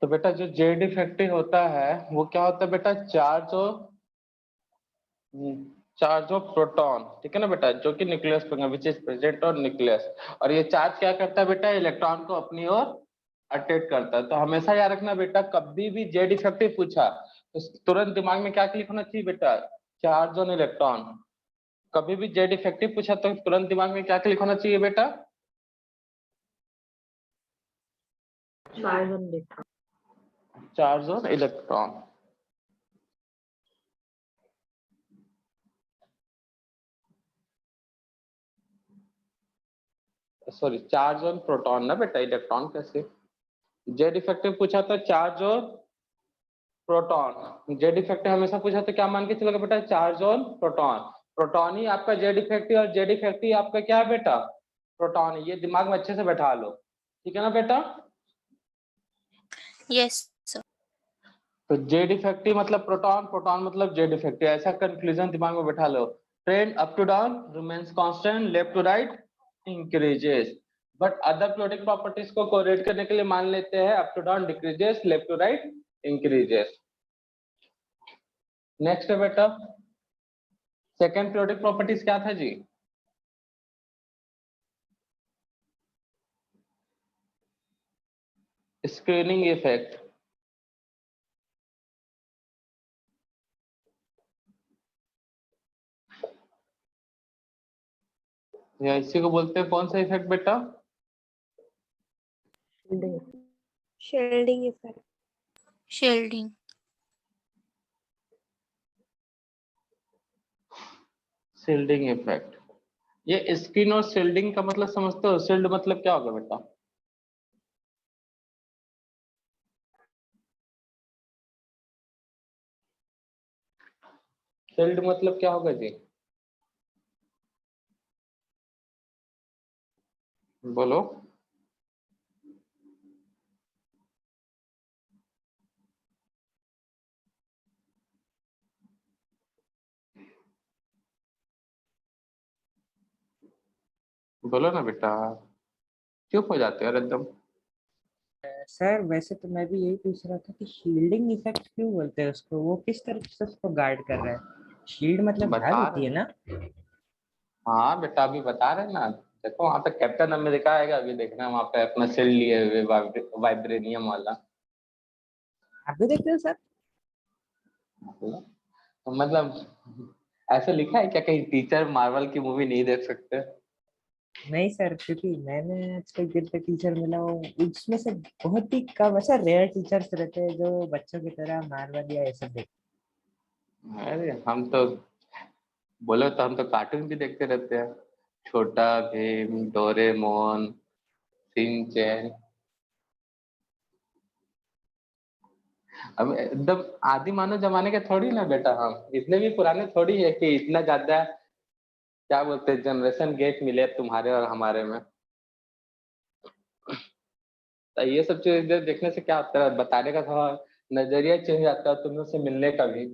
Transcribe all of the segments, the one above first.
तो बेटा जो जेड इफेक्टिव होता है वो क्या होता है बेटा, चार्ज ऑफ प्रोटॉन, ठीक है ना बेटा, जो कि न्यूक्लियस पर which is present on nucleus. और ये चार्ज क्या करता है बेटा, इलेक्ट्रॉन को अपनी ओर अट्रैक्ट करता है। तो हमेशा याद रखना बेटा, कभी भी जेड इफेक्टिव पूछा तो तुरंत दिमाग में क्या क्लिक होना चाहिए बेटा, चार्ज ऑन इलेक्ट्रॉन। कभी भी जेड इफेक्टिव पूछा तो तुरंत दिमाग में क्या क्लिक होना चाहिए बेटा, charge on electron. Charge on electron. Sorry, charge on proton ना बेटा, इलेक्ट्रॉन कैसे। जेड इफेक्टिव पूछा तो charge on proton, Z effective हमेशा पूछा तो क्या मान के चलेगा बेटा, चार्ज ऑन प्रोटॉन। प्रोटॉन ही आपका जेड इफेक्टिव, और जेड इफेक्टिव आपका क्या है बेटा, प्रोटॉन। ये दिमाग में अच्छे से बैठा लो, ठीक है ना बेटा। Yes sir. तो जेड इफेक्टिव मतलब प्रोटॉन, प्रोटॉन मतलब जेड इफेक्टिव, ऐसा कंक्लूजन दिमाग में बैठा लो। Trend up to down remains constant, left to right increases. But other product properties को कोरिलेट करने के लिए मान लेते हैं up to down decreases, left to right increases. Next है बेटा, सेकेंड प्रोडक्ट प्रॉपर्टीज क्या था जी, स्क्रीनिंग इफेक्ट। या इसी को बोलते हैं कौन सा इफेक्ट बेटा, shielding effect. Shielding. Shielding effect. ये स्क्रीन और शील्डिंग का मतलब समझते हो, शील्ड मतलब क्या होगा बेटा, शील्ड मतलब क्या होगा जी, बोलो। बोलो ना बेटा, चुप हो जाते हो एकदम। सर वैसे तो मैं भी यही पूछ रहा था कि शील्डिंग इफेक्ट क्यों बोलते हैं उसको, वो किस तरह से उसको गार्ड कर रहा है। शील्ड मतलब ढाल बता होती है रहे, ना। हाँ बेटा अभी बता रहे ना, देखो वहां पे कैप्टन अमेरिका आएगा, अभी देखना वहां पे अपना शील्ड लिए हुए वाइब्रेनियम वाला। आप भी देखते हो सर। तो मतलब ऐसे लिखा है क्या कहीं, टीचर मार्वल की मूवी नहीं देख सकते। नहीं सर, क्योंकि मैंने आजकल जितने टीचर मिला हूँ उसमें से बहुत ही कम ऐसा रेयर टीचर्स रहते हैं जो बच्चों की तरह मारवाड़ी या ऐसा देखते। अरे हम तो, बोलो तो हम तो कार्टून भी देखते रहते हैं, छोटा भीम, डोरेमोन, शिनचैन। अब एकदम आदि मानव जमाने के थोड़ी ना बेटा, हम इतने भी पुराने थोड़ी है कि इतना ज्यादा क्या बोलते हैं जनरेशन गैप मिले तुम्हारे और हमारे में। तो ये सब चीजें देखने से क्या होता है, बताने का थोड़ा नजरिया चेंज आता है, तुम से मिलने का भी।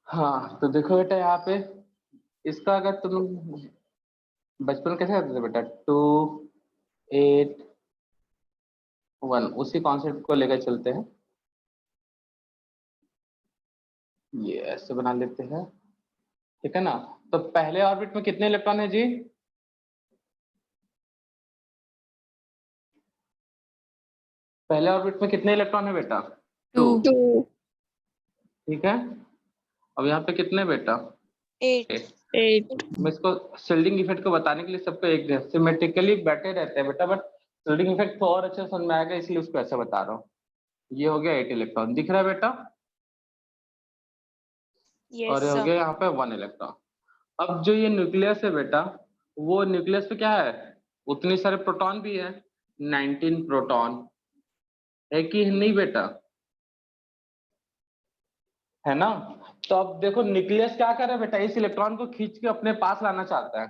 हाँ तो देखो बेटा यहाँ पे, इसका अगर तुम बचपन कैसे करते थे बेटा, 2 8 1, उसी कॉन्सेप्ट को लेकर चलते हैं। ये ऐसे बना लेते हैं, ठीक है ना। तो पहले ऑर्बिट में कितने इलेक्ट्रॉन है जी, पहले ऑर्बिट में कितने इलेक्ट्रॉन है बेटा, 2। 2। ठीक है, अब यहाँ पे कितने बेटा, 8। 8। मैं इसको शील्डिंग इफेक्ट को बताने के लिए सबको एक सिमेट्रिकली बैठे रहते हैं बेटा, बट शील्डिंग इफेक्ट तो और अच्छे से समझ में आएगा, इसलिए उसको ऐसे बता रहा हूँ। ये हो गया 8 इलेक्ट्रॉन, दिख रहा है बेटा, और यस ये हो सर। गया यहाँ पे 1 इलेक्ट्रॉन। अब जो ये न्यूक्लियस है बेटा, वो न्यूक्लियस पे क्या है, उतने सारे प्रोटॉन भी है, 19 प्रोटॉन है कि नहीं बेटा, है ना। तो अब देखो न्यूक्लियस क्या कर रहा है बेटा, इस इलेक्ट्रॉन को खींच के अपने पास लाना चाहता है,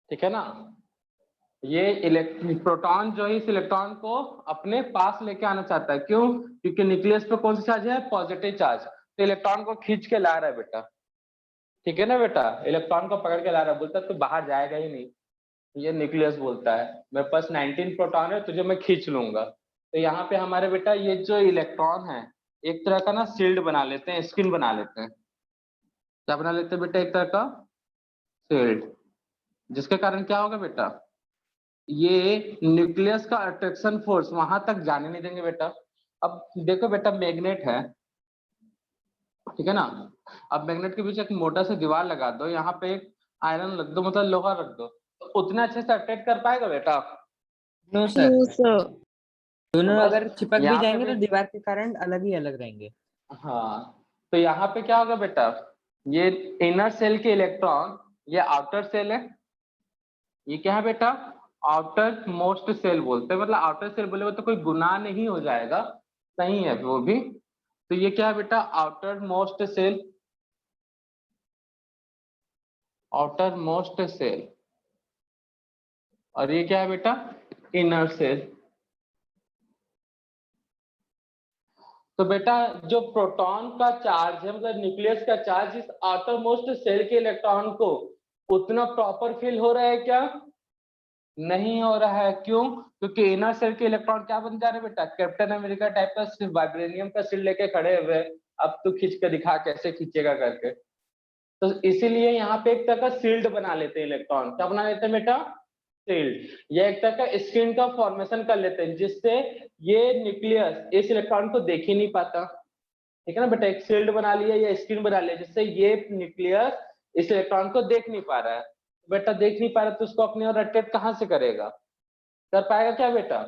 ठीक है ना। ये प्रोटॉन जो है इस इलेक्ट्रॉन को अपने पास लेके आना चाहता है, क्यों, क्योंकि न्यूक्लियस पे कौन सा चार्ज है, पॉजिटिव चार्ज, तो इलेक्ट्रॉन को खींच के ला रहा है बेटा, ठीक है ना बेटा, इलेक्ट्रॉन को पकड़ के ला रहा है, बोलता है तू बाहर जाएगा ही नहीं, ये न्यूक्लियस बोलता है मेरे पास 19 प्रोटॉन है, तुझे मैं खींच लूंगा। तो यहाँ पे हमारे बेटा ये जो इलेक्ट्रॉन है एक तरह का ना शील्ड बना लेते हैं, स्क्रीन बना लेते हैं। क्या बना लेते हैं बेटा? एक तरह का शील्ड, जिसके कारण क्या होगा बेटा, ये न्यूक्लियस का अट्रैक्शन फोर्स वहां तक जाने नहीं देंगे बेटा। अब देखो बेटा, मैग्नेट है, ठीक है ना, अब मैग्नेट के बीच एक मोटा सा दीवार लगा दो, यहाँ पे एक आयरन रख दो, मतलब लोहा रख दो, तो उतना अच्छे से अट्रैक्ट कर पाएगा बेटा? No sir, No, sir. दोनों बस अगर चिपक भी यहाँ पे जाएंगे भी तो दीवार के कारण अलग ही अलग रहेंगे। हाँ, तो यहाँ पे क्या होगा बेटा, ये इनर सेल के इलेक्ट्रॉन, ये आउटर सेल है, ये क्या है बेटा, आउटर मोस्ट सेल बोलते हैं, मतलब आउटर सेल बोले तो कोई गुनाह नहीं हो जाएगा, सही है वो भी। तो ये क्या है बेटा, outermost shell, outermost shell, और ये क्या है बेटा, इनर सेल। तो बेटा जो प्रोटॉन का चार्ज है, मतलब न्यूक्लियस का चार्ज इस आउटर मोस्ट सेल के इलेक्ट्रॉन को उतना प्रॉपर फील हो रहा है क्या? नहीं हो रहा है। क्यों? क्योंकि इनर सेल के इलेक्ट्रॉन क्या बन जा रहे हैं बेटा, कैप्टन अमेरिका टाइप का सिर्फ वाइब्रेनियम का शील्ड लेके खड़े हुए, अब तू खींच के दिखा कैसे खींचेगा करके। तो इसीलिए यहाँ पे एक तरह का शील्ड बना लेते हैं इलेक्ट्रॉन। क्या बना लेते हैं बेटा? शील्ड। ये एक तरह का स्क्रीन का फॉर्मेशन कर लेते हैं, जिससे ये न्यूक्लियस इस इलेक्ट्रॉन को देख ही नहीं पाता। ठीक है ना बेटा, एक शील्ड बना लिया या स्क्रीन बना लिया, जिससे ये न्यूक्लियस इस इलेक्ट्रॉन को देख नहीं पा रहा है। बेटा देख नहीं पा रहा तो उसको अपनी ओर अट्रैक्ट कहाँ से करेगा? कर पाएगा क्या बेटा?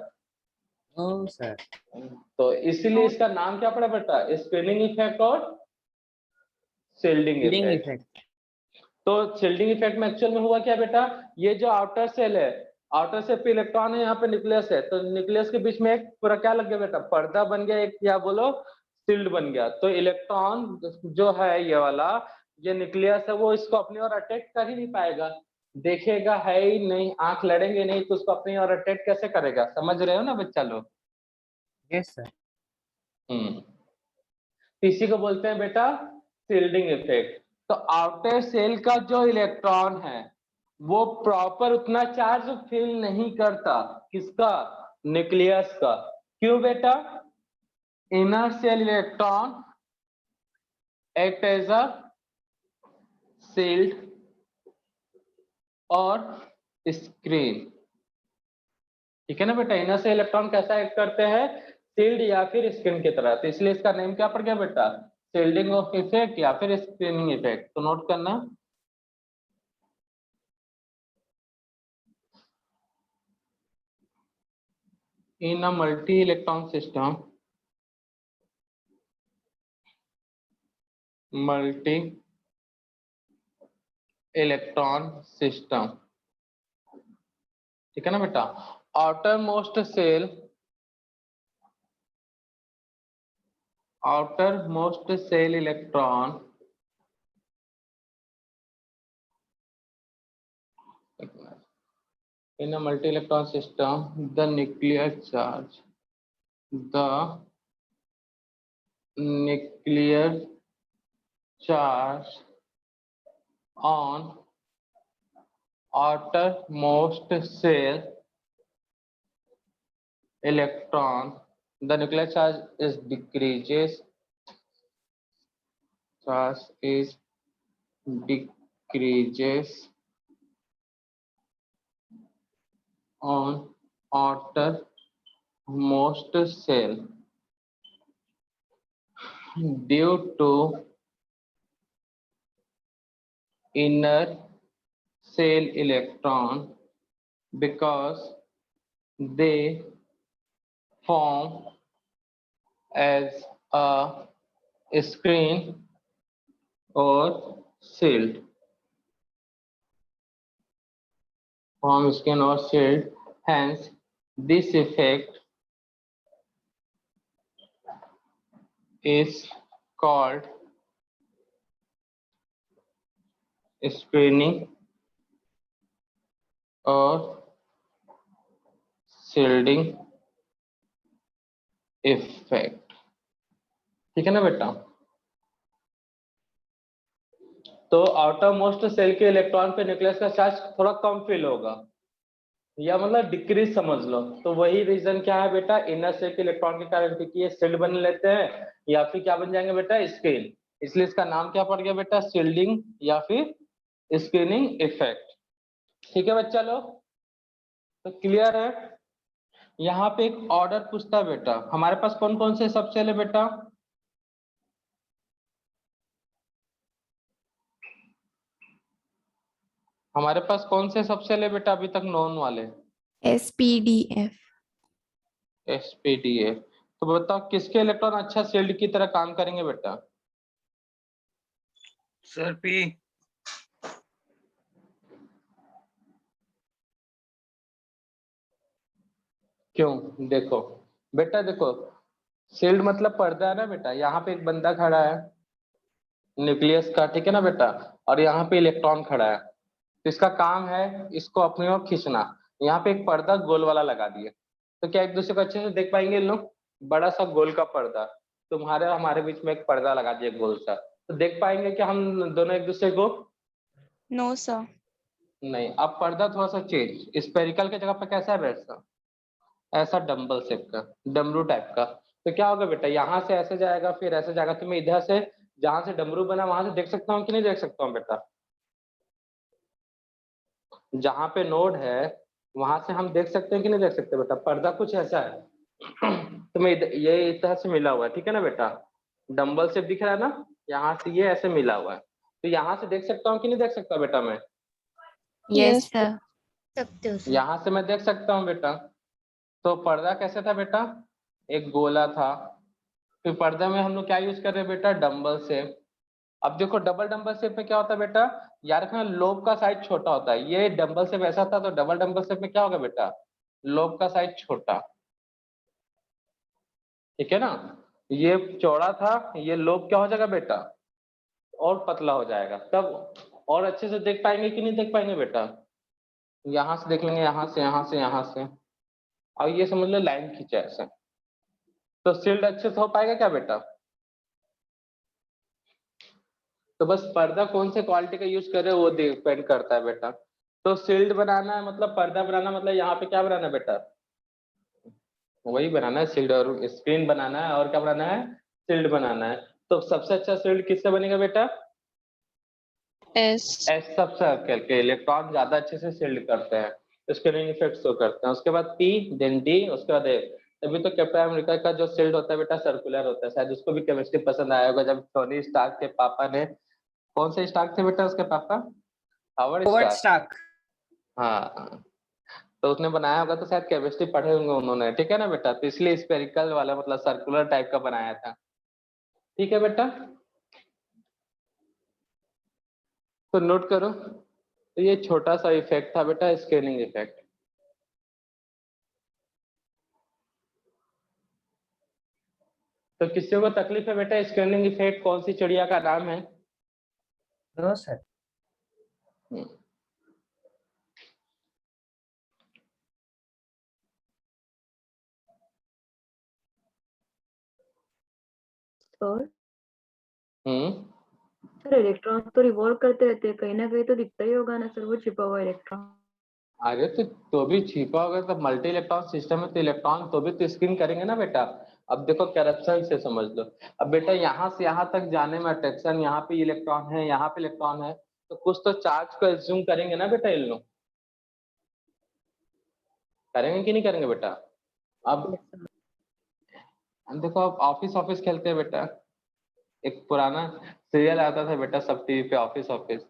No sir. तो इसीलिए इसका नाम क्या पड़ा बेटा, स्क्रीनिंग इफेक्ट और शील्डिंग शील्डिंग इफेक्ट। इफेक्ट। तो शील्डिंग इफेक्ट में एक्चुअल में हुआ क्या बेटा, ये जो आउटर सेल है, आउटर सेल पे इलेक्ट्रॉन है, यहाँ पे न्यूक्लियस है, तो न्यूक्लियस के बीच में एक पूरा क्या लग गया बेटा, पर्दा बन गया, एक या बोलो शील्ड बन गया। तो इलेक्ट्रॉन जो है ये वाला, ये न्यूक्लियस है, वो इसको अपनी ओर अट्रैक्ट कर ही नहीं पाएगा, देखेगा है ही नहीं, आंख लड़ेंगे नहीं, तो उसको अपनी ओर अट्रैक्ट कैसे करेगा? समझ रहे हो ना बच्चा लोग? Yes sir. इसी को बोलते हैं बेटा शील्डिंग इफेक्ट। तो आउटर सेल का जो इलेक्ट्रॉन है वो प्रॉपर उतना चार्ज फील नहीं करता, किसका? न्यूक्लियस का। क्यों बेटा? Inner shell electron act as a shield और स्क्रीन। ठीक है ना बेटा, इनर सेल इलेक्ट्रॉन कैसा एक्ट करते हैं, शील्ड या फिर स्क्रीन की तरह। तो इसलिए इसका नेम क्या पड़ गया बेटा, शील्डिंग ऑफ इफेक्ट या फिर स्क्रीनिंग इफेक्ट। तो नोट करना, in a multi-electron system, multi-electron system, ठीक है ना बेटा, outermost cell, outermost cell electron, in a multi-electron system, the nuclear charge, the nuclear charge on outermost cell electron, the nuclear charge is decreases, charge is decreases on outermost cell due to inner cell electron, because they form as a screen or shield, form screen or shield. Hence this effect is called screening or shielding effect। ठीक है ना बेटा? तो outer most shell के electron पे nucleus का charge थोड़ा कम feel होगा, या मतलब डिक्रीज समझ लो। तो वही रीजन क्या है बेटा, इनर सेल के इलेक्ट्रॉन के कारण, क्योंकि ये शील्ड बन लेते हैं या फिर क्या बन जाएंगे बेटा, स्क्रीन। इसलिए इसका नाम क्या पड़ गया बेटा, शील्डिंग या फिर स्क्रीनिंग इफेक्ट। ठीक है बच्चा लोग, तो क्लियर है। यहाँ पे एक ऑर्डर पूछता है बेटा, हमारे पास कौन कौन से सब सेल है बेटा, हमारे पास कौन से सब सेल है बेटा अभी तक नॉन वाले, SPDF। SPDA। तो बताओ किसके इलेक्ट्रॉन अच्छा शील्ड की तरह काम करेंगे बेटा, सर पी। क्यों, देखो बेटा, देखो शील्ड मतलब पर्दा है ना बेटा, यहाँ पे एक बंदा खड़ा है न्यूक्लियस का, ठीक है ना बेटा, और यहाँ पे इलेक्ट्रॉन खड़ा है, तो इसका काम है इसको अपनी ओर खींचना। यहाँ पे एक पर्दा गोल वाला लगा दिए, तो क्या एक दूसरे को अच्छे से देख पाएंगे इन लोग, बड़ा सा गोल का पर्दा, तुम्हारे और हमारे बीच में एक पर्दा लगा दिया गोल सा, तो देख पाएंगे कि हम दोनों एक दूसरे को, No sir। नहीं। अब पर्दा थोड़ा सा चेंज, स्पेरिकल के जगह पे कैसा है वैसा, ऐसा डम्बल शेप का, डमरू टाइप का। तो क्या होगा बेटा, यहाँ से ऐसे जाएगा फिर ऐसे जाएगा, तो मैं इधर से जहां से डमरू बना वहां से देख सकता हूँ कि नहीं देख सकता हूँ बेटा, जहां पे नोड है वहां से हम देख सकते हैं कि नहीं देख सकते बेटा, पर्दा कुछ ऐसा है। तो मैं ये इस तरह से मिला हुआ है, ठीक है ना बेटा, डंबल से दिख रहा है ना, यहाँ से ये ऐसे मिला हुआ है, तो यहाँ से देख सकता हूँ कि नहीं देख सकता बेटा मैं, Yes sir। सकते हो सर। यहाँ से मैं देख सकता हूँ बेटा। तो पर्दा कैसे था बेटा, एक गोला था, फिर पर्दे में हम लोग क्या यूज कर रहे हैं बेटा, डंबल से। अब देखो डबल डंबल शेप में क्या होता है बेटा, याद रखना लोब का साइज छोटा होता है, ये डंबल शेप ऐसा था, तो डबल डंबल शेप में क्या होगा बेटा, लोब का साइज छोटा, ठीक है ना। ये चौड़ा था, ये लोब क्या हो जाएगा बेटा, और पतला हो जाएगा, तब और अच्छे से देख पाएंगे कि नहीं देख पाएंगे बेटा, यहाँ से देख लेंगे, यहाँ से यहाँ से यहाँ से, और ये समझ लो लाइन खींचा है ऐसे, तो सील्ड अच्छे से हो पाएगा क्या बेटा। तो बस पर्दा कौन से क्वालिटी का यूज कर रहे हो वो डिपेंड करता है बेटा। तो सील्ड बनाना है मतलब पर्दा बनाना मतलब यहाँ पे क्या बनाना है बेटा, वही बनाना है सील्ड, और स्क्रीन बनाना है, और क्या बनाना है, सील्ड बनाना है। तो सबसे अच्छा सील्ड किससे बनेगा बेटा, S। एस सब सर्कल के इलेक्ट्रॉन ज्यादा अच्छे से सील्ड करते हैं, स्क्रीनिंग इफेक्ट शो करते हैं। उसके बाद पी, देन डी, उसके बाद ए। तभी तो कैप्टन अमेरिका का जो सील्ड होता है बेटा सर्कुलर होता है, शायद उसको भी केमिस्ट्री पसंद आया होगा जब टोनी स्टार्क के पापा ने, कौन से स्टार्क थे बेटा उसके पापा, हावर्ड होवर्ड स्टार्क, स्टार्क। हाँ, तो उसने बनाया होगा, तो शायद केमिस्ट्री पढ़े होंगे उन्होंने, ठीक है ना बेटा, तो इसलिए स्पेरिकल वाला मतलब सर्कुलर टाइप का बनाया था, ठीक है बेटा। तो नोट करो, तो ये छोटा सा इफेक्ट था बेटा, स्कैनिंग इफेक्ट। तो किसी को तकलीफ है बेटा, स्कैनिंग इफेक्ट कौन सी चिड़िया का नाम है, नो सर। और हम्म, सर इलेक्ट्रॉन तो रिवॉल्व करते रहते हैं, कहीं ना कहीं तो दिखता ही होगा ना सर वो छिपा हुआ इलेक्ट्रॉन। अरे तो भी छिपा होगा, तो मल्टी इलेक्ट्रॉन सिस्टम है, तो इलेक्ट्रॉन तो भी तो स्क्रीन करेंगे ना बेटा। अब देखो करप्शन से समझ लो, अब बेटा यहाँ से यहाँ तक जाने में अट्रैक्शन, यहाँ पे इलेक्ट्रॉन है, यहाँ पे इलेक्ट्रॉन है, तो कुछ तो चार्ज को एज्यूम करेंगे ना बेटा इन लोग, करेंगे कि नहीं करेंगे बेटा। अब देखो, अब ऑफिस ऑफिस खेलते हैं बेटा, एक पुराना सीरियल आता था बेटा सब टीवी पे, ऑफिस ऑफिस,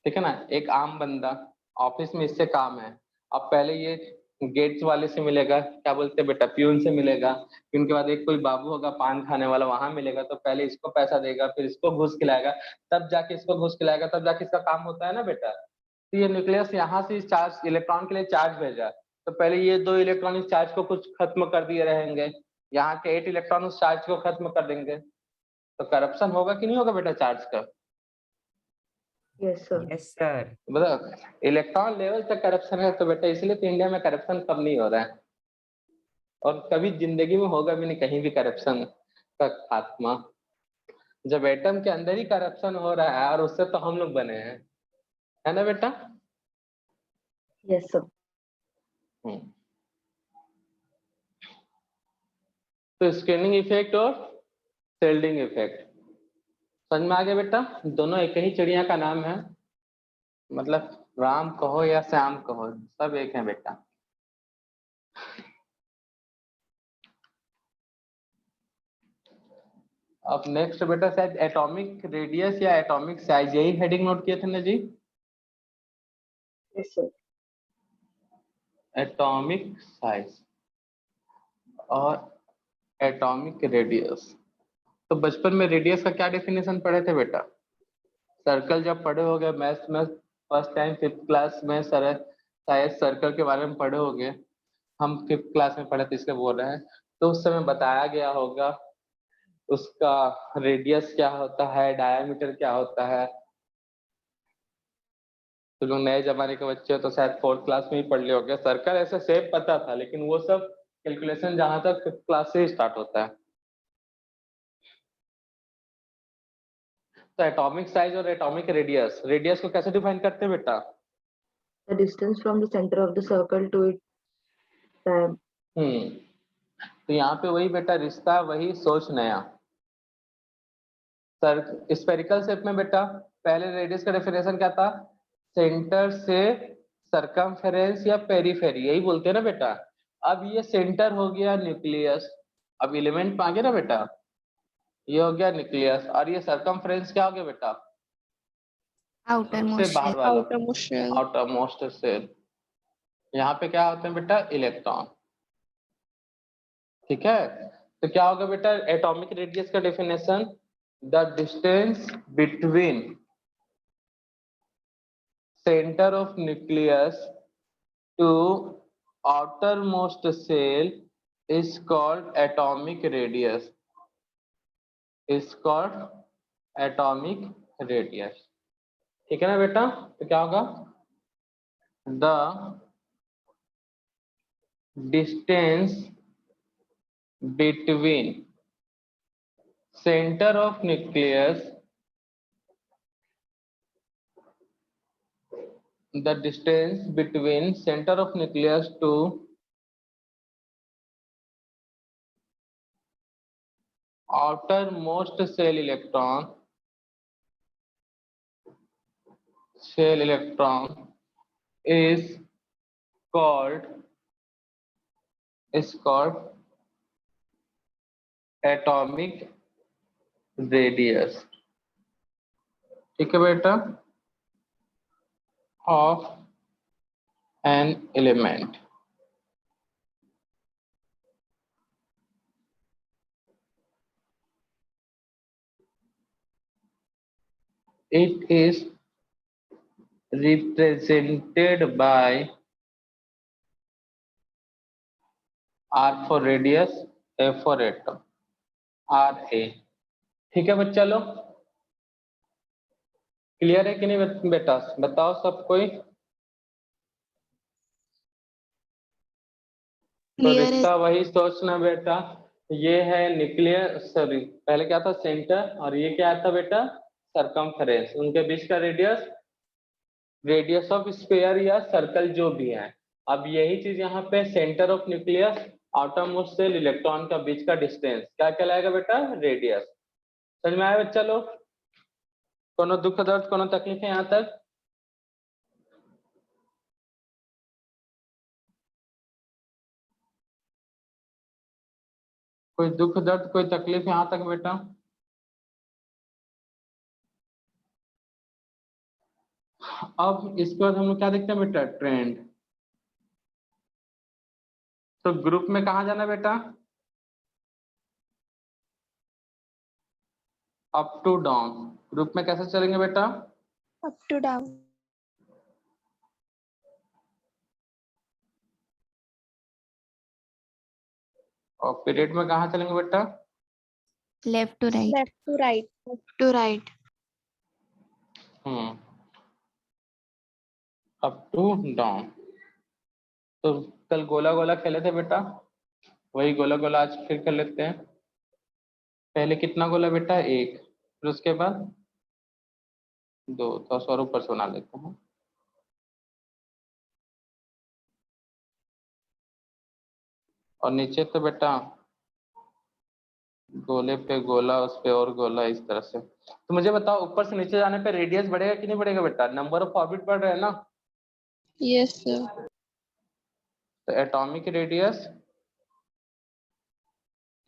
ठीक है ना। एक आम बंदा ऑफिस में इससे काम है, अब पहले ये गेट्स वाले से मिलेगा, क्या बोलते हैं बेटा, प्यून से मिलेगा, फिर उनके बाद एक कोई बाबू होगा पान खाने वाला, वहां मिलेगा, तो पहले इसको पैसा देगा, फिर इसको घूस खिलाएगा, तब जाके इसको घूस खिलाएगा, तब जाके इसका काम होता है ना बेटा। तो ये न्यूक्लियस यहाँ से इस चार्ज इलेक्ट्रॉन के लिए चार्ज भेजा, तो पहले ये दो इलेक्ट्रॉन इस चार्ज को कुछ खत्म कर दिए रहेंगे, यहाँ के 8 इलेक्ट्रॉन उस चार्ज को खत्म कर देंगे, तो करप्शन होगा कि नहीं होगा बेटा चार्ज का, यस सर। Yes sir. मतलब इलेक्ट्रॉन लेवल तक करप्शन है, तो बेटा इसलिए तो इंडिया में करप्शन कम नहीं हो रहा है, और कभी जिंदगी में होगा भी नहीं कहीं भी करप्शन का खात्मा। जब एटम के अंदर ही करप्शन हो रहा है, और उससे तो हम लोग बने हैं, है ना बेटा? Yes sir. तो स्क्रीनिंग इफेक्ट और शेल्डिंग इफेक्ट समझ में आ गया बेटा? दोनों एक ही चिड़िया का नाम है, मतलब राम कहो या श्याम कहो, सब एक है बेटा। अब नेक्स्ट बेटा शायद एटॉमिक रेडियस या एटॉमिक साइज, यही हेडिंग नोट किए थे ना जी? Yes sir. एटॉमिक साइज और एटॉमिक रेडियस। तो बचपन में रेडियस का क्या डेफिनेशन पढ़े थे बेटा? सर्कल जब पढ़े होगे मैथ्स में फर्स्ट टाइम 5th क्लास में, सर शायद सर्कल के बारे में पढ़े होगे, हम 5th क्लास में पढ़े थे इसलिए बोल रहे हैं। तो उस समय बताया गया होगा उसका रेडियस क्या होता है, डायमीटर क्या होता है। तो जो नए जमाने के बच्चे हो तो शायद 4th क्लास में ही पढ़ लिए होंगे। सर्कल ऐसे शेप पता था, लेकिन वो सब कैलकुलेशन जहां तक 5th क्लास से ही स्टार्ट होता है। तो एटॉमिक साइज और एटॉमिक रेडियस, रेडियस को कैसे डिफाइन करते हैं बेटा? The distance from the centre of the circle to it time. तो यहाँ पे वही बेटा रिश्ता, वही सोच नया। सर स्पेरिकल शेप में बेटा पहले रेडियस का डेफिनेशन क्या था? सेंटर से सरकमफेरेंस या पेरीफेरी, यही बोलते हैं ना बेटा। अब ये सेंटर हो गया न्यूक्लियस, अब एलिमेंट आ गया ना बेटा, ये हो गया न्यूक्लियस, और ये सरकमफेरेंस क्या हो गया बेटा? Outer सबसे most बाहर shell. वाला, Outermost shell. Outermost shell. यहाँ पे क्या होते हैं बेटा? इलेक्ट्रॉन। ठीक है, तो क्या होगा बेटा एटॉमिक रेडियस का definition? The distance between centre of nucleus to outermost cell is called atomic radius, is called atomic radius। ठीक है ना बेटा? तो क्या होगा? The distance between center of nucleus, the distance between center of nucleus to outermost cell electron is called atomic radius। ठीक है बेटा? of an element। It is represented by R for radius, A for atom, RA। ठीक है बच्चा लोग, clear है कि नहीं बेटा? बताओ सब कोई। तो Clear रिश्ता वही सोचना बेटा, ये है न्यूक्लियस, सॉरी पहले क्या था? सेंटर, और ये क्या था बेटा? सरकमफेरेंस। उनके बीच का रेडियस, रेडियस ऑफ स्फीयर या सर्कल जो भी है। अब यही चीज यहाँ पे centre of nucleus, outermost shell, electron का बीच का डिस्टेंस क्या कहलाएगा बेटा? रेडियस। समझ में आया बच्चा लोग? कोनो दुख दर्द, कोनो तकलीफ है यहाँ तक? कोई दुख दर्द, कोई तकलीफ यहाँ तक बेटा? अब इसके बाद हम लोग क्या देखते हैं बेटा? ट्रेंड। तो ग्रुप में कहा जाना बेटा? Up to down. ग्रुप में कैसे चलेंगे बेटा? up to down. और पीरियड में कहा चलेंगे बेटा? Left to right. Left to right. Left to right. Up to down. तो कल गोला गोला खेले थे बेटा, वही गोला गोला आज फिर कर लेते हैं। पहले कितना गोला बेटा? एक, फिर उसके बाद 2 तो और ऊपर से बना लेते हैं। और नीचे तो बेटा गोले पे गोला, उस पे और गोला, इस तरह से। तो मुझे बताओ ऊपर से नीचे जाने पे रेडियस बढ़ेगा कि नहीं बढ़ेगा बेटा? नंबर ऑफ ऑर्बिट बढ़ रहे हैं ना। Yes, sir. तो एटॉमिक रेडियस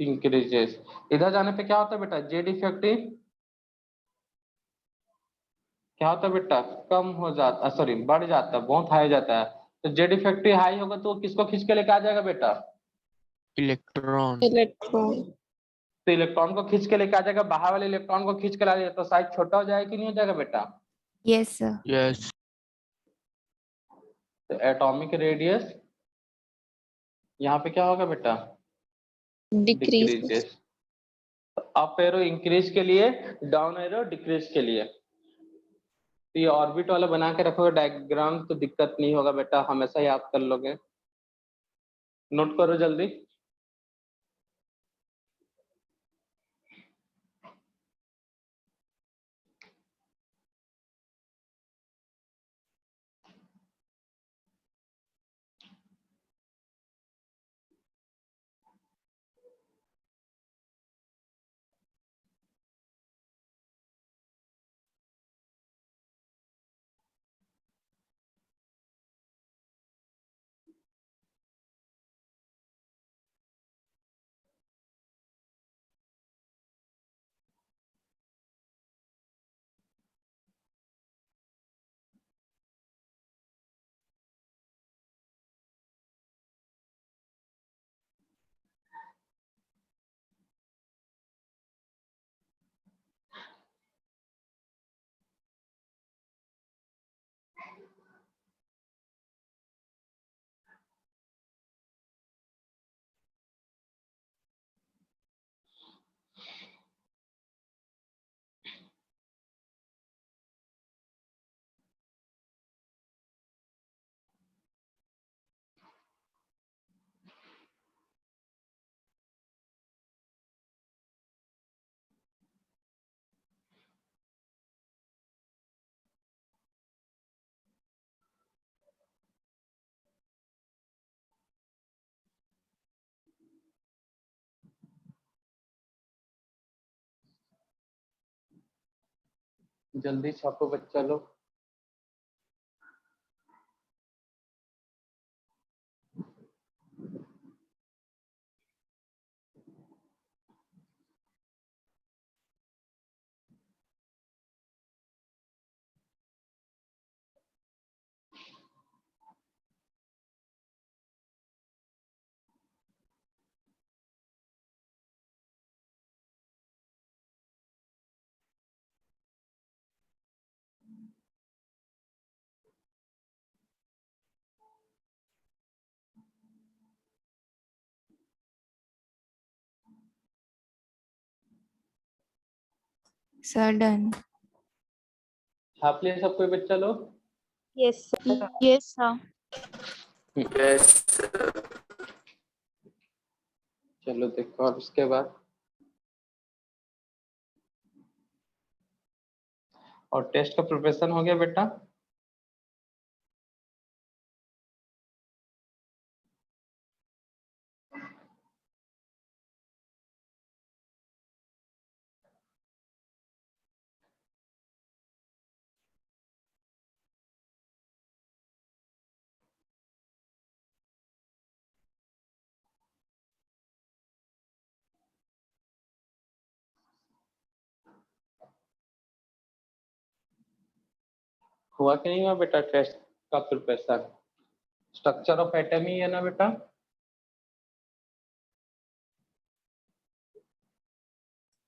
इंक्रीजेस। इधर जाने पे क्या होता है बेटा? जेड इफेक्टिव क्या होता है बेटा? कम हो जाता, सॉरी बढ़ जाता है, बहुत हाई जाता है। तो जेड इफेक्टिव हाई होगा तो वो किसको खींच के लेके आ जाएगा बेटा? इलेक्ट्रॉन। Electron. तो इलेक्ट्रॉन को खींच के लेके आ जाएगा, बाहर वाले इलेक्ट्रॉन को खींच के ला जाएगा, तो साइज छोटा हो जाएगा कि नहीं हो जाएगा बेटा? Yes, sir. यस। तो एटॉमिक रेडियस यहाँ पे क्या होगा बेटा? Decreases. Decreases. Up arrow increase के लिए, डाउन एरो डिक्रीज के लिए। तो ये ऑर्बिट वाला बना के रखोगे डायग्राम तो दिक्कत नहीं होगा बेटा, हमेशा याद कर लोगे। नोट करो जल्दी। जल्दी छापो बच्चा लोग। Sir, done. छाप लिया सब कोई बच्चा लोग? Yes, sir. Yes, sir. चलो देखो अब इसके बाद, और टेस्ट का प्रिपरेशन हो गया बेटा? हुआ कि नहीं हुआ बेटा टेस्ट का प्रिपरेशन? स्ट्रक्चर ऑफ एटम ही है ना बेटा?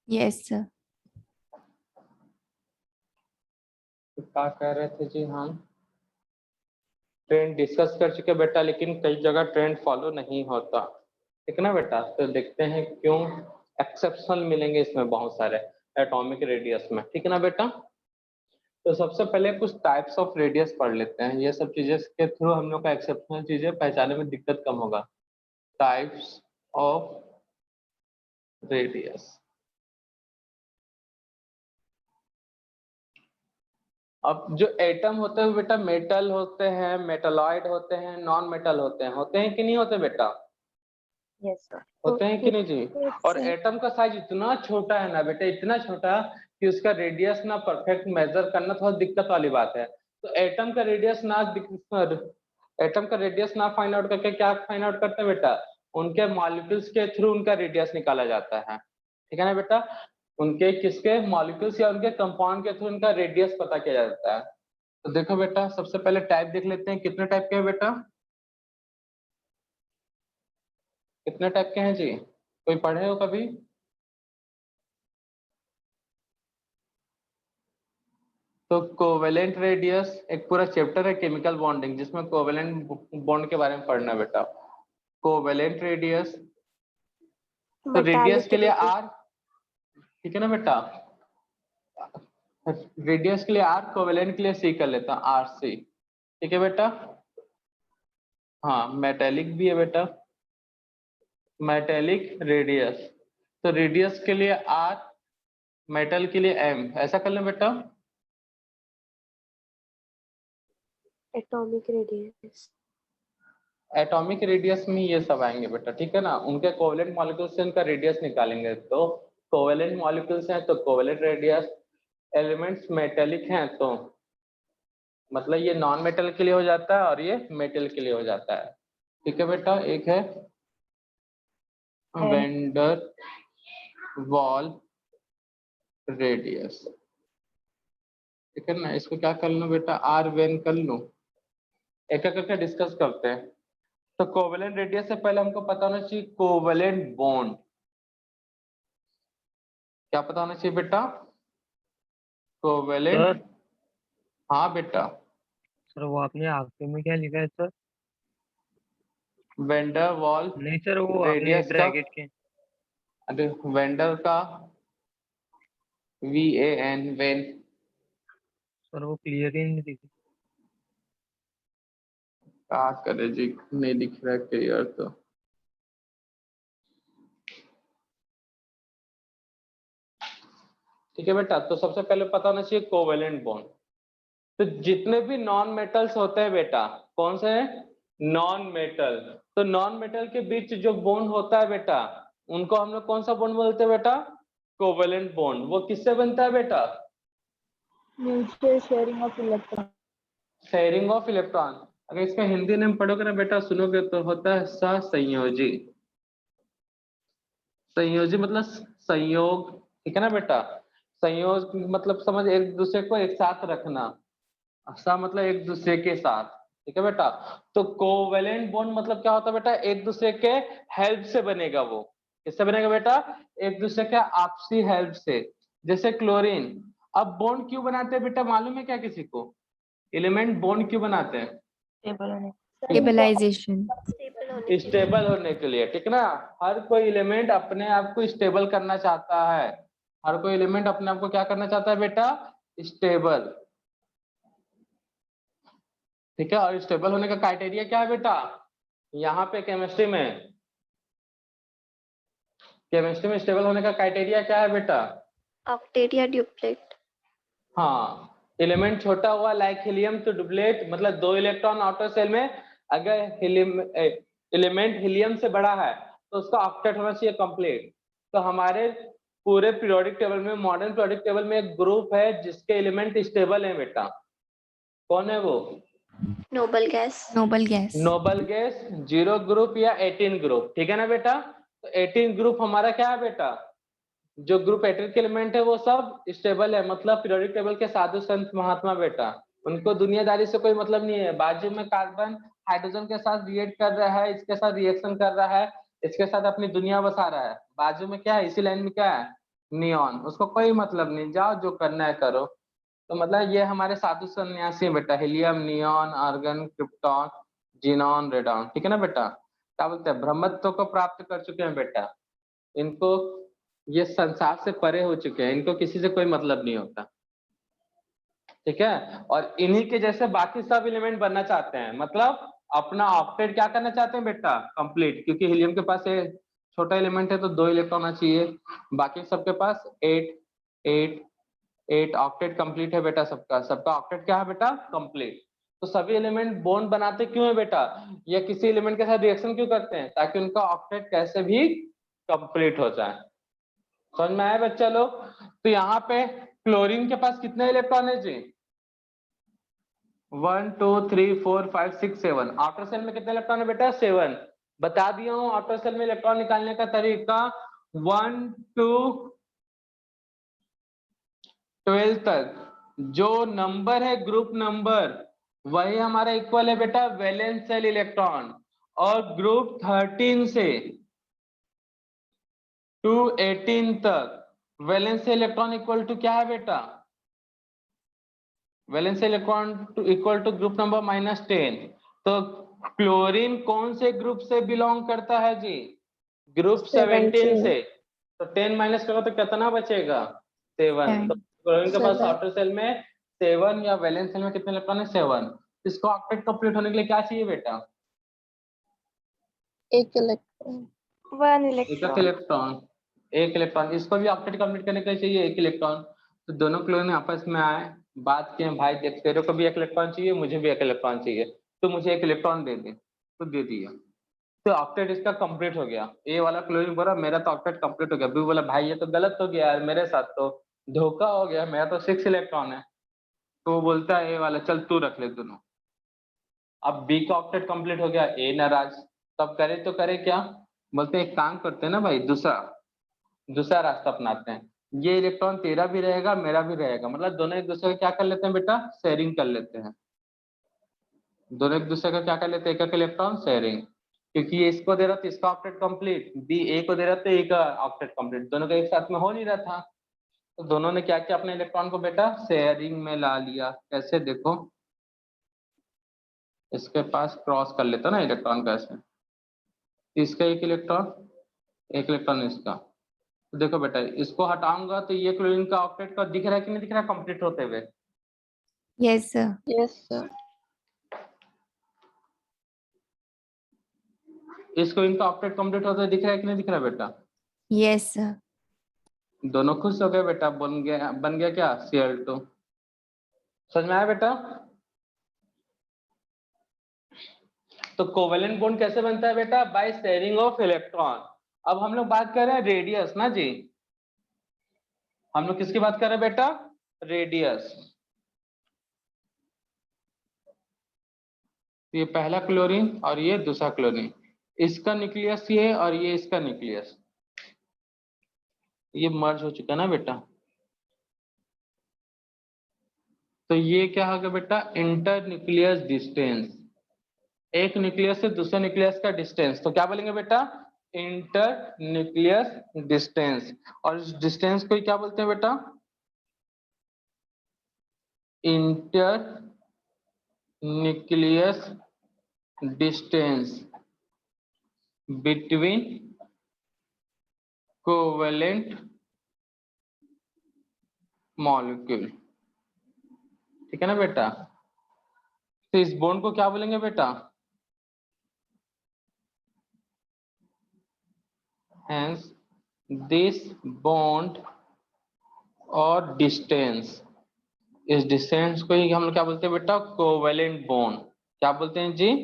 Yes, sir. तो क्या कह रहे थे जी हम? ट्रेंड डिस्कस कर चुके बेटा, लेकिन कई जगह ट्रेंड फॉलो नहीं होता, ठीक है ना बेटा? तो देखते हैं क्यों। एक्सेप्शन मिलेंगे इसमें बहुत सारे एटॉमिक रेडियस में, ठीक है ना बेटा? तो सबसे पहले कुछ टाइप्स ऑफ रेडियस पढ़ लेते हैं, ये सब चीजें के थ्रू हम लोग का एक्सेप्शनल चीजें पहचानने में दिक्कत कम होगा। Types of radius. अब जो एटम होते हैं बेटा मेटल होते हैं, मेटलॉइड होते हैं, नॉन मेटल होते हैं कि नहीं होते बेटा? Yes sir. होते हैं कि नहीं जी? और एटम का साइज इतना छोटा है ना बेटा, इतना छोटा कि उसका रेडियस ना परफेक्ट मेजर करना थोड़ा दिक्कत वाली बात है। तो एटम का रेडियस ना फाइंड आउट करके क्या फाइंड आउट करते हैं बेटा? उनके मॉलिक्यूल्स के थ्रू उनका रेडियस निकाला जाता है, ठीक है ना बेटा? उनके किसके मॉलिक्यूल्स या उनके कंपाउंड के थ्रू उनका रेडियस पता किया जाता है। तो देखो बेटा, सबसे पहले टाइप देख लेते हैं, कितने टाइप के हैं बेटा? कितने टाइप के हैं जी? कोई पढ़े हो कभी? तो कोवेलेंट रेडियस एक पूरा चैप्टर है केमिकल बॉन्डिंग, जिसमें कोवेलेंट बॉन्ड के बारे में पढ़ना है बेटा। कोवेलेंट रेडियस, तो रेडियस के लिए आर, ठीक है ना बेटा? रेडियस के लिए आर, कोवेलेंट के लिए सी कर लेता हूं, आर सी, ठीक है बेटा? हाँ, मेटेलिक भी है बेटा, मेटेलिक रेडियस। तो रेडियस के लिए आर, मेटल के लिए एम, ऐसा कर लें बेटा। Atomic radius. एटॉमिक रेडियस में ये सब आएंगे बेटा, ठीक है ना? उनके कोवेलेंट मॉलिक्यूल से उनका रेडियस निकालेंगे, तो कोवेलेंट मॉलिक्यूल्स हैं तो कोवेलेंट रेडियस, एलिमेंट्स मेटेलिक हैं तो मतलब ये नॉन मेटल के लिए हो जाता है और ये मेटल के लिए हो जाता है, ठीक है बेटा? एक है वेंडर वॉल रेडियस, ठीक है ना? इसको क्या कर लूं बेटा? आर वेन कर लूं। एक एक करके डिस्कस करते हैं। तो कोवेलेंट रेडियस से पहले हमको पता होना चाहिए कोवेलेंट बॉन्ड। क्या पता होना चाहिए बेटा? कोवेलेंट। हाँ बेटा। सर वो आपने आखिर में क्या लिखा है सर? वेंडर वॉल नहीं सर, वो आपने रेडियस का, ब्रैकेट के अरे वेंडर का VAN वेन, सर वो क्लियर ही नहीं दिखी। क्या करे जी, नहीं दिख रहा है क्लियर तो। ठीक है बेटा, तो सबसे पहले पता होना चाहिए कोवेलेंट बॉन्ड। तो जितने भी नॉन मेटल्स होते हैं बेटा, कौन से हैं? Non metal. तो नॉन मेटल के बीच जो बॉन्ड होता है बेटा, उनको हम लोग कौन सा बॉन्ड बोलते हैं बेटा? Covalent bond. वो किससे बनता है बेटा? Mutual sharing of electron. Sharing of electron. अगर इसका हिंदी नेम पढ़ोगे ना बेटा, सुनोगे तो होता है सहसंयोजी। संयोजी मतलब संयोग, ठीक है ना बेटा? संयोग मतलब समझ, एक दूसरे को एक साथ रखना, सा मतलब एक दूसरे के साथ, ठीक है बेटा? तो कोवेलेंट बॉन्ड मतलब क्या होता है बेटा? एक दूसरे के हेल्प से बनेगा। वो किससे बनेगा बेटा? एक दूसरे के आपसी हेल्प से। जैसे क्लोरीन, अब बॉन्ड क्यों बनाते हैं बेटा, मालूम है क्या किसी को? एलिमेंट बॉन्ड क्यों बनाते हैं? स्टेबल होने। Stabilization. स्टेबल होने के लिए, ठीक ना? हर कोई एलिमेंट अपने आप को स्टेबल करना चाहता है। हर कोई एलिमेंट अपने आप को क्या करना चाहता है बेटा? स्टेबल, ठीक है? और स्टेबल होने का क्राइटेरिया क्या है बेटा? यहाँ पे केमिस्ट्री में स्टेबल होने का क्राइटेरिया क्या है बेटा? ऑक्टेट या ड्यूप्लेट। हाँ, एलिमेंट छोटा हुआ लाइक हीलियम तो डुप्लेट, मतलब 2 इलेक्ट्रॉन आउटर सेल में। अगर एलिमेंट हीलियम से बड़ा है तो उसका ऑक्टेट होना चाहिए कंप्लीट। तो हमारे पूरे पीरियोडिक टेबल में, मॉडर्न पीरियोडिक टेबल में एक ग्रुप है जिसके एलिमेंट स्टेबल है बेटा। कौन है वो? Noble gas. Noble gas. Noble gas, 0 group या 18 ग्रुप, ठीक है ना बेटा? तो 18 ग्रुप हमारा क्या है बेटा? जो ग्रुप 18 के एलिमेंट है वो सब स्टेबल है, मतलब पीरियोडिक टेबल के साधु संत महात्मा बेटा। उनको दुनियादारी से कोई मतलब नहीं है। बाजू में कार्बन हाइड्रोजन के साथ रिएक्ट कर रहा है, इसके साथ रिएक्शन कर रहा है, इसके साथ अपनी दुनिया बसा रहा है। बाजू में क्या है, इसी लाइन में क्या है? नियॉन। उसको कोई मतलब नहीं, जाओ जो करना है करो। तो मतलब ये हमारे साधु सन्यासी हैं बेटा, helium, neon, argon, krypton, xenon, radon, ठीक है ना बेटा? क्या बोलते हैं, ब्रह्मत्व को प्राप्त कर चुके हैं बेटा। इनको, ये संसार से परे हो चुके हैं, इनको किसी से कोई मतलब नहीं होता, ठीक है? और इन्हीं के जैसे बाकी सब एलिमेंट बनना चाहते हैं, मतलब अपना ऑक्टेट क्या करना चाहते हैं बेटा? कंप्लीट। क्योंकि हीलियम के पास है, छोटा एलिमेंट है तो 2 इलेक्ट्रॉन होना चाहिए। बाकी सबके पास 8 8 8 ऑक्टेट कंप्लीट है बेटा, सबका सबका ऑक्टेट क्या है बेटा, कंप्लीट। तो सभी एलिमेंट बॉन्ड बनाते क्यों है बेटा, या किसी एलिमेंट के साथ रिएक्शन क्यों करते हैं, ताकि उनका ऑक्टेट कैसे भी कंप्लीट हो जाए। समझ में आया बच्चा लोग। तो यहाँ पे क्लोरीन के पास कितने इलेक्ट्रॉन है जी, 1 2 3 4 5 6 7। आउटर सेल में कितने इलेक्ट्रॉन है बेटा, 7। बता दिया हूँ आउटर सेल में इलेक्ट्रॉन निकालने का तरीका, 1 to 12 तक जो नंबर है ग्रुप नंबर वही हमारा इक्वल है बेटा वैलेंस सेल इलेक्ट्रॉन, और ग्रुप 13 से टू 18 तक वैलेंस इलेक्ट्रॉन इक्वल टू क्या है बेटा, valence electron equal to group number -10। तो क्लोरीन कौन से ग्रुप से बिलोंग करता है जी, ग्रुप 17 से। तो 10 माइनस करो तो कितना बचेगा, 7। तो क्लोरीन के पास आउटर सेल में 7 या वैलेंस सेल में कितने इलेक्ट्रॉन है, 7। इसको ऑक्टेट कंप्लीट होने के लिए क्या चाहिए बेटा, एक इलेक्ट्रॉन, एक इलेक्ट्रॉन। इसको भी ऑक्टेट कंप्लीट करने के लिए चाहिए 1 इलेक्ट्रॉन। तो दोनों क्लोरीन आपस में आए, बात किए, भाई देख तेरे को भी 1 इलेक्ट्रॉन चाहिए, मुझे भी 1 इलेक्ट्रॉन चाहिए, तो मुझे 1 इलेक्ट्रॉन दे दे, तो दे दिया। तो ऑक्टेट इसका कंप्लीट हो गया। ए वाला क्लोरीन बोला मेरा तो ऑक्टेट कंप्लीट हो गया, बी बोला भाई ये तो गलत हो गया यार, मेरे साथ तो धोखा हो गया, मेरा तो 6 इलेक्ट्रॉन है। तो वो बोलता है ए वाला चल तू रख ले दोनों। अब बी का ऑक्टेट कंप्लीट हो गया, ए नाराज, तब करे तो करे क्या, बोलते हैं एक काम करते हैं ना भाई, दूसरा रास्ता अपनाते हैं, ये इलेक्ट्रॉन तेरा भी रहेगा मेरा भी रहेगा, मतलब दोनों एक दूसरे का क्या कर लेते हैं बेटा, शेयरिंग कर लेते हैं। दोनों एक दूसरे का क्या कर लेते हैं, एक इलेक्ट्रॉन शेयरिंग, क्योंकि ये इसको दे रहा था इसका ऑक्टेट कंप्लीट, बी ए को दे रहा था ए का ऑक्टेट कंप्लीट, दोनों का एक साथ में हो नहीं रहा था। तो दोनों ने क्या किया, अपने इलेक्ट्रॉन को बेटा शेयरिंग में ला लिया। कैसे देखो, इसके पास क्रॉस कर लेता ना इलेक्ट्रॉन कैसे, इसका एक इलेक्ट्रॉन इसका। तो देखो बेटा इसको हटाऊंगा तो ये क्लोरीन का ऑक्टेट का दिख रहा है कि नहीं दिख रहा, कंप्लीट होते हुए। यस सर, इस क्लोरीन का ऑक्टेट कंप्लीट होते हुए दिख रहा है कि नहीं दिख रहा बेटा, यस सर, दोनों खुश हो गए बेटा, बन गया क्या, Cl2। समझ में आया बेटा। तो कोवेलेंट बॉन्ड कैसे बनता है बेटा, बाय शेयरिंग ऑफ इलेक्ट्रॉन। अब हम लोग बात कर रहे हैं रेडियस ना जी, हम लोग किसकी बात कर रहे हैं बेटा, रेडियस। ये पहला क्लोरीन और ये दूसरा क्लोरीन, इसका न्यूक्लियस ये और ये इसका न्यूक्लियस, ये मर्ज हो चुका ना बेटा। तो ये क्या होगा बेटा, इंटर न्यूक्लियस डिस्टेंस, एक न्यूक्लियस से दूसरे न्यूक्लियस का डिस्टेंस, तो क्या बोलेंगे बेटा, इंटर न्यूक्लियस डिस्टेंस। और इस डिस्टेंस को क्या बोलते हैं बेटा, inter nucleus distance between covalent molecule, ठीक है ना बेटा। तो इस बॉन्ड को क्या बोलेंगे बेटा, hence this bond और डिस्टेंस, इस डिस्टेंस को ही हम लोग क्या बोलते हैं बेटा, कोवेलेंट बॉन्ड। क्या बोलते हैं जी,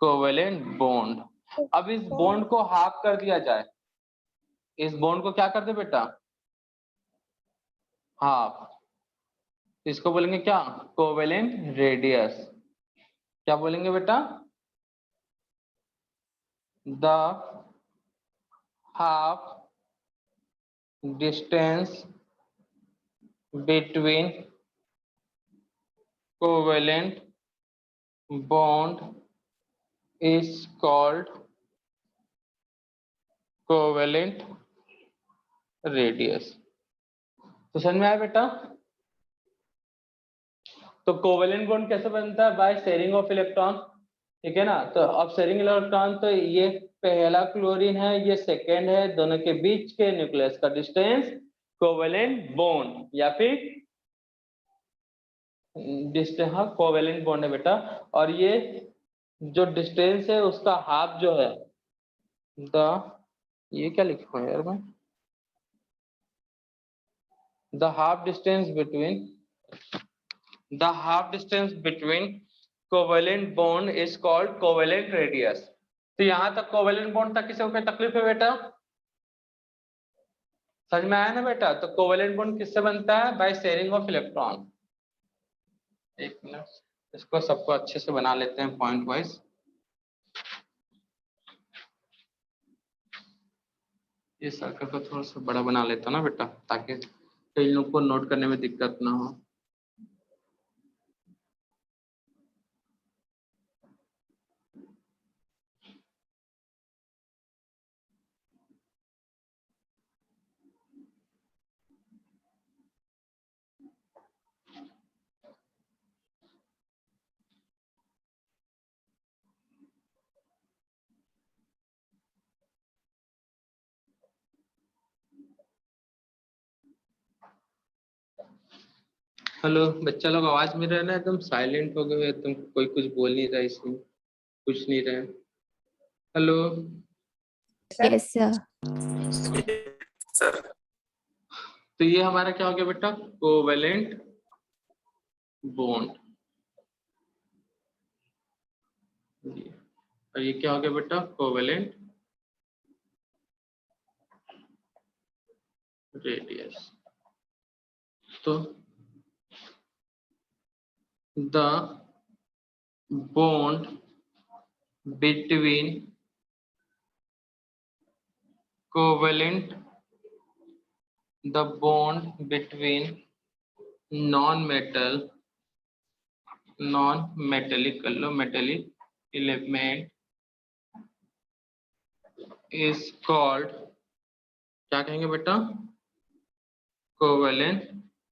कोवेलेंट बॉन्ड। अब इस बॉन्ड को हाफ कर दिया जाए, इस बॉन्ड को क्या कर दे बेटा, हाफ, इसको बोलेंगे क्या, कोवेलेंट रेडियस। क्या बोलेंगे बेटा, the half distance between covalent bond is called covalent radius। तो समझ में आया बेटा। तो कोवेलेंट बॉन्ड कैसे बनता है, बाय शेयरिंग ऑफ इलेक्ट्रॉन, ठीक है ना। तो अब शेयरिंग इलेक्ट्रॉन, तो ये पहला क्लोरीन है, ये सेकेंड है, दोनों के बीच के न्यूक्लियस का डिस्टेंस कोवेलेंट बॉन्ड, या फिर डिस्टेंस, हाँ कोवेलेंट बॉन्ड है बेटा। और ये जो डिस्टेंस है उसका हाफ जो है, द, ये क्या लिखा है यार मैं, the half distance between covalent bond is called covalent radius. तो यहाँ तक कोवेलेंट बॉन्ड तक किसी को कोई तकलीफ है बेटा? समझ में आया ना बेटा? तो कोवेलेंट बॉन्ड किससे बनता है? By sharing of electron. एक मिनट, इसको सबको अच्छे से बना लेते हैं पॉइंट वाइज। ये सर्कल को थोड़ा सा बड़ा बना लेता ना बेटा, ताकि कई लोगों को नोट करने में दिक्कत ना हो। हेलो बच्चा लोग, आवाज में रहना, एकदम साइलेंट हो गए, तुम कोई कुछ बोल नहीं रहा, इसमें कुछ नहीं रहे। Hello Yes, sir. तो ये हमारा क्या हो गया बेटा? Covalent bond. और ये क्या हो गया बेटा? Covalent radius. तो the bond between covalent non-metallic element is called, क्या कहेंगे बेटा? covalent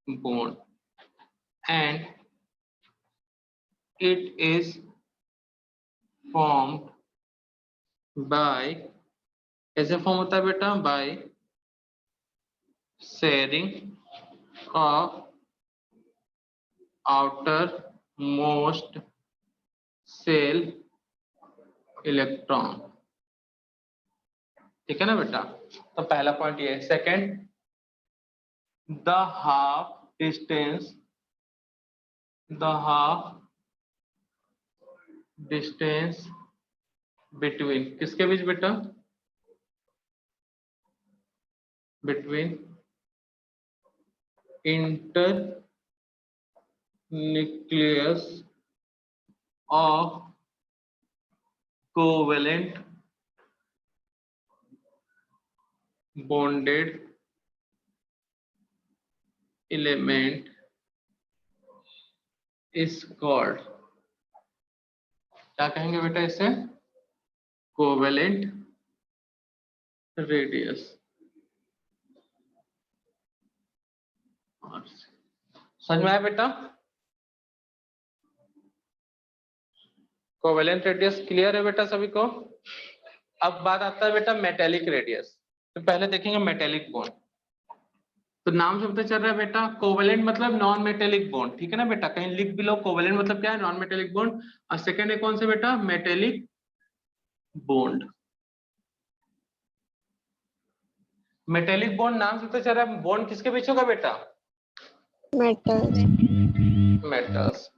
bond, and it is formed by, कैसे फॉर्म होता है बेटा? by sharing of outermost shell electron। ठीक है ना बेटा? तो पहला पॉइंट ये है। Second, the half distance between, किसके बीच बेटा? between internucleus of covalent bonded element is called, क्या कहेंगे बेटा इसे? Covalent radius. समझ में आया बेटा? कोवेलेंट रेडियस क्लियर है बेटा सभी को? अब बात आता है बेटा मेटेलिक रेडियस। तो पहले देखेंगे मेटेलिक बॉन्ड। तो नाम से पता चल रहा है बेटा, कोवेलेंट मतलब नॉन मेटेलिक बॉन्ड। ठीक है ना बेटा? कहीं लिख भी लो, कोवेलेंट मतलब क्या है? Non metallic bond. और सेकंड है कौन से बेटा? Metallic bond. मेटेलिक बॉन्ड नाम से पता चल रहा है, बॉन्ड किसके बीच होगा बेटा? मेटल्स।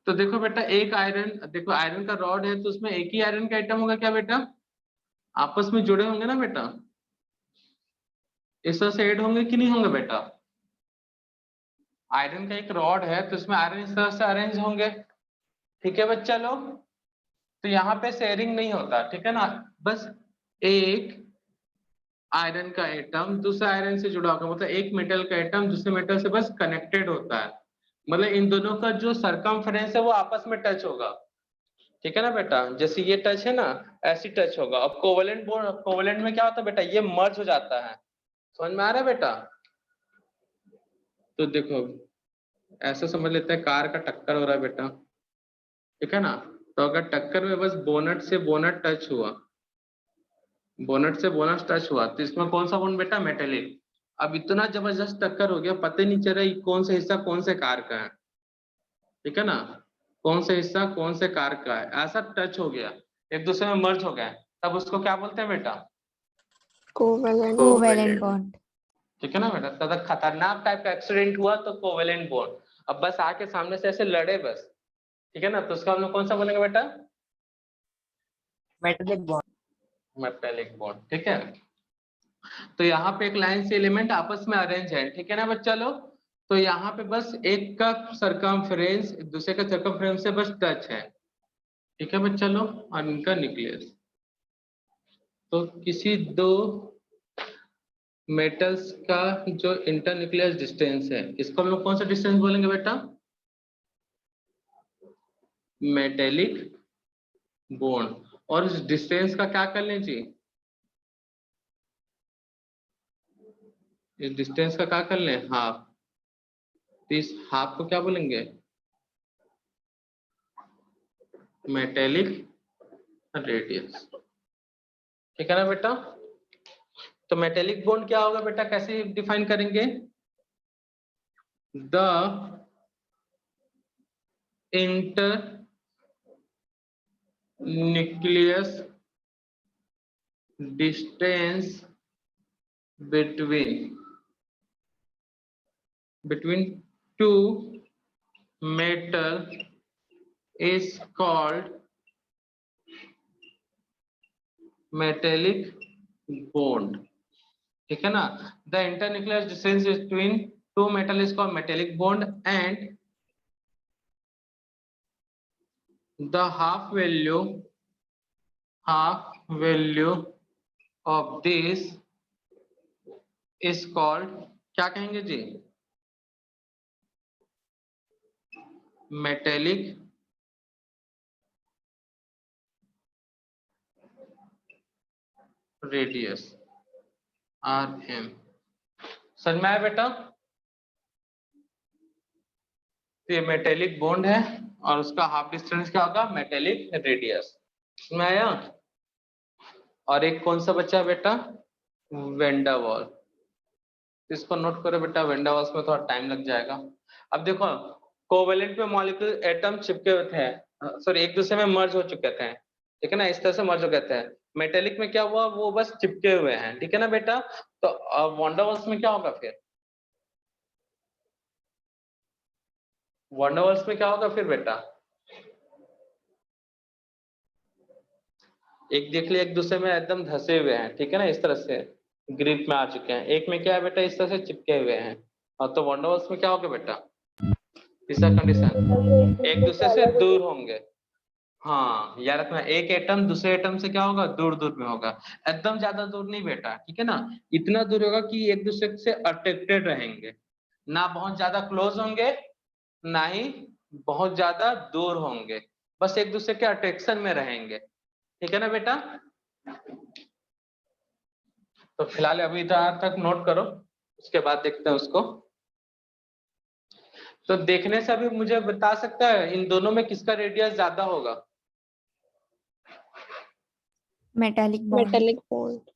तो देखो बेटा, एक आयरन, देखो आयरन का रॉड है, तो उसमें एक ही आयरन का एटम होगा क्या बेटा? आपस में जुड़े होंगे ना बेटा? इस तरह से ऐड होंगे कि नहीं होंगे बेटा? आयरन का एक रॉड है, तो इसमें आयरन इस तरह से अरेंज होंगे। ठीक है बच्चा लोग? तो यहाँ पे शेयरिंग नहीं होता, ठीक है ना? बस एक आयरन का एटम दूसरा आयरन से जुड़ा होगा, मतलब एक मेटल का एटम दूसरे मेटल से बस कनेक्टेड होता है। मतलब इन दोनों का जो सरकमफ्रेंस है वो आपस में टच होगा। ठीक है ना बेटा? जैसे ये टच है ना, ऐसी टच होगा। अब कोवेलेंट बॉन्ड, कोवेलेंट में क्या होता है बेटा? ये मर्ज हो जाता है। समझ में आ रहा है बेटा? तो देखो ऐसा समझ लेते हैं, कार का टक्कर हो रहा है बेटा, ठीक है ना? तो अगर टक्कर में बस बोनट से बोनट टच हुआ, बोनट से बोनट टच हुआ, तो इसमें कौन सा बॉन्ड बेटा? मेटेलिक। अब इतना जबरदस्त टक्कर हो गया, पता ही नहीं चल रहा कौन सा हिस्सा कौन से कार का है। ठीक है ना? कौन सा हिस्सा कौन से कार का है, ऐसा टच हो गया, एक दूसरे में मर्ज हो गया, तब उसको क्या बोलते हैं बेटा? Covalent bond. ठीक है ना बेटा। तो अगर खतरनाक टाइप का एक्सीडेंट हुआ तो कोवेलेंट बॉन्ड, अब बस आके सामने से ऐसे लड़े बस, ठीक है ना, तो उसका हम लोग कौन सा बोलेंगे बेटा? Metallic bond. मेटेलिक बॉन्ड, ठीक है। तो यहाँ पे एक लाइन से एलिमेंट आपस में अरेंज है, ठीक है ना बच्चा लोग। तो यहाँ पे बस एक का सरकमफ्रेंस दूसरे का सरकमफ्रेंस से बस टच है, ठीक है बच्चा लोग, और इनका न्यूक्लियस। तो किसी दो मेटल्स का जो इंटरन्यूक्लियस डिस्टेंस है, इसको हम लोग कौन सा डिस्टेंस बोलेंगे बेटा? Metallic bond. और इस डिस्टेंस का क्या कर लें जी? इस डिस्टेंस का क्या कर लें? हाफ। तो इस हाफ को क्या बोलेंगे? मेटेलिक रेडियस, ठीक है ना बेटा। तो मेटेलिक बॉन्ड क्या होगा बेटा, कैसे डिफाइन करेंगे? The inter nucleus distance between two metal is called metallic bond, ठीक है ना। the internuclear distance between two metal is called metallic bond and the half value of this is called, क्या कहेंगे जी? metallic radius, RM। समझ में आया बेटा? तो ये मेटेलिक बॉन्ड है और उसका हाफ डिस्टेंस क्या होगा? Metallic radius. समझ में आया? और एक कौन सा बच्चा बेटा? वेंडावॉल। इसको नोट करो बेटा, वेंडावॉल्स में थोड़ा टाइम लग जाएगा। अब देखो, कोवेलेंट में मॉलिक्यूल एटम चिपके हुए थे, सॉरी एक दूसरे में मर्ज हो चुके थे, ठीक है ना, इस तरह से मर्ज हो गए थे। मेटेलिक में क्या हुआ? वो बस चिपके हुए हैं, ठीक है ना बेटा। तो वंडावॉल्स में क्या होगा फिर? वंडावॉल्स में क्या होगा फिर बेटा? एक देख लिया, एक दूसरे में एकदम धसे हुए हैं, ठीक है ना, इस तरह से ग्रिप में आ चुके हैं। एक में क्या है बेटा? इस तरह से चिपके हुए हैं। और तो वंडावॉल्स में क्या होगा बेटा? तीसरा कंडीशन, एक दूसरे से दूर होंगे। हाँ याद रखना, एक एटम दूसरे एटम से क्या होगा? दूर दूर में होगा। एकदम ज्यादा दूर नहीं बेटा, ठीक है ना, इतना दूर होगा कि एक दूसरे से अट्रैक्टेड रहेंगे, ना बहुत ज्यादा क्लोज होंगे ना ही बहुत ज्यादा दूर होंगे, बस एक दूसरे के अट्रैक्शन में रहेंगे, ठीक है ना बेटा। तो फिलहाल अभी इधर तक नोट करो, उसके बाद देखते हैं उसको। तो देखने से अभी मुझे बता सकता है इन दोनों में किसका रेडियस ज्यादा होगा? Metallic bond. Metallic bond.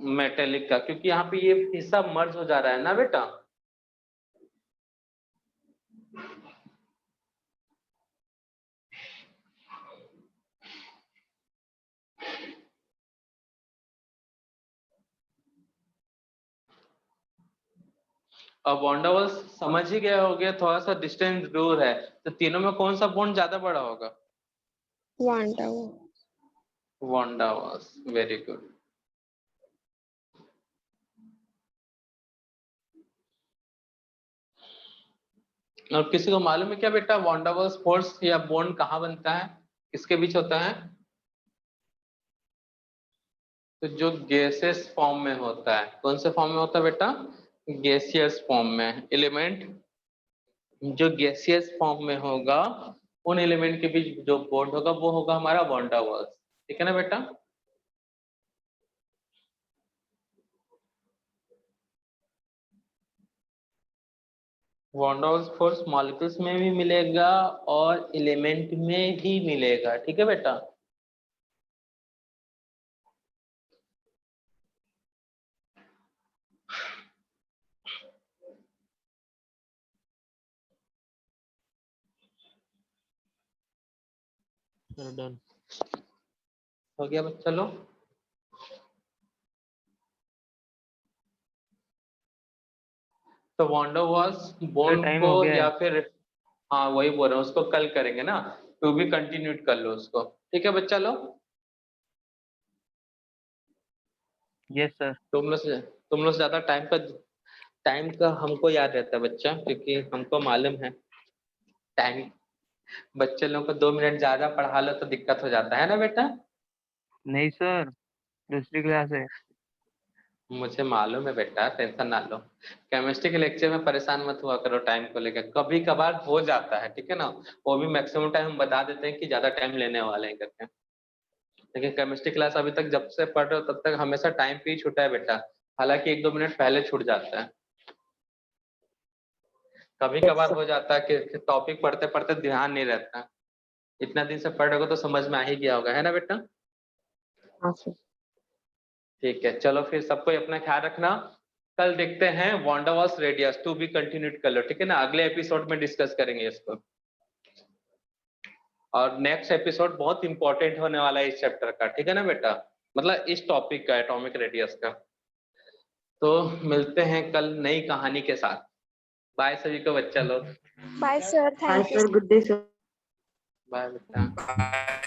Metallic का, क्योंकि यहाँ पे ये हिस्सा मर्ज हो जा रहा है ना बेटा। अब वंडावल्स समझ ही गए होगे, थोड़ा सा डिस्टेंस दूर है, तो तीनों में कौन सा बॉन्ड ज्यादा बड़ा होगा? वांडावॉल्स। वंडावल्स, वेरी गुड। और किसी को मालूम है क्या बेटा, वंडावल्स फोर्स या बॉन्ड कहाँ बनता है, किसके बीच होता है? तो जो गैसेस फॉर्म में होता है, कौन से फॉर्म में होता है बेटा? गैसियस फॉर्म में। एलिमेंट जो गैसियस फॉर्म में होगा, उन एलिमेंट के बीच जो बॉन्ड होगा वो होगा हमारा वंडावल्स, ठीक है ना बेटा। वंडावल्स फोर्स मॉलिक्यूल्स में भी मिलेगा और एलिमेंट में भी मिलेगा, ठीक है बेटा। डन हो गया बच्चा लोग। तो वॉन्डर वॉल्स बोन टाइम को हो गया है। या फिर हाँ वही बोल रहा हूँ, उसको कल करेंगे ना, तो भी कंटिन्यूट कर लो उसको। ठीक है बच्चा लोग, यस सर। तुम लोग से ज्यादा टाइम का हमको याद रहता है बच्चा, क्योंकि हमको मालूम है टाइम। बच्चे लोगों को 2 मिनट ज्यादा पढ़ा लो तो दिक्कत हो जाता है ना बेटा। नहीं सर, दूसरी क्लास है। मुझे मालूम है बेटा, टेंशन ना लो। केमिस्ट्री के लेक्चर में परेशान मत हुआ करो टाइम को लेकर, कभी कभार हो जाता है, ठीक है ना। वो भी मैक्सिमम टाइम हम बता देते हैं कि ज्यादा टाइम लेने वाले हैं करके। लेकिन केमिस्ट्री क्लास अभी तक जब से पढ़ रहे हो तब तक हमेशा टाइम पे ही छूटा है बेटा, हालांकि 1-2 मिनट पहले छूट जाता है। कभी कभार हो जाता है कि टॉपिक पढ़ते पढ़ते ध्यान नहीं रहता। इतना दिन से पढ़ रहे हो तो समझ में आ ही गया होगा, है ना बेटा। हाँ सर। ठीक है, चलो फिर सबको अपना ख्याल रखना। कल देखते हैं वॉन्डर वॉल्स रेडियस, टू भी कंटिन्यूट कर लो, ठीक है ना। अगले एपिसोड में डिस्कस करेंगे इसको। और नेक्स्ट एपिसोड बहुत इंपॉर्टेंट होने वाला है इस चैप्टर का, ठीक है ना बेटा, मतलब इस टॉपिक का, एटॉमिक रेडियस का। तो मिलते हैं कल नई कहानी के साथ। बाय सभी को बच्चा लोग। Bye sir, bye thank you. Sir, good day sir. Bye बेटा।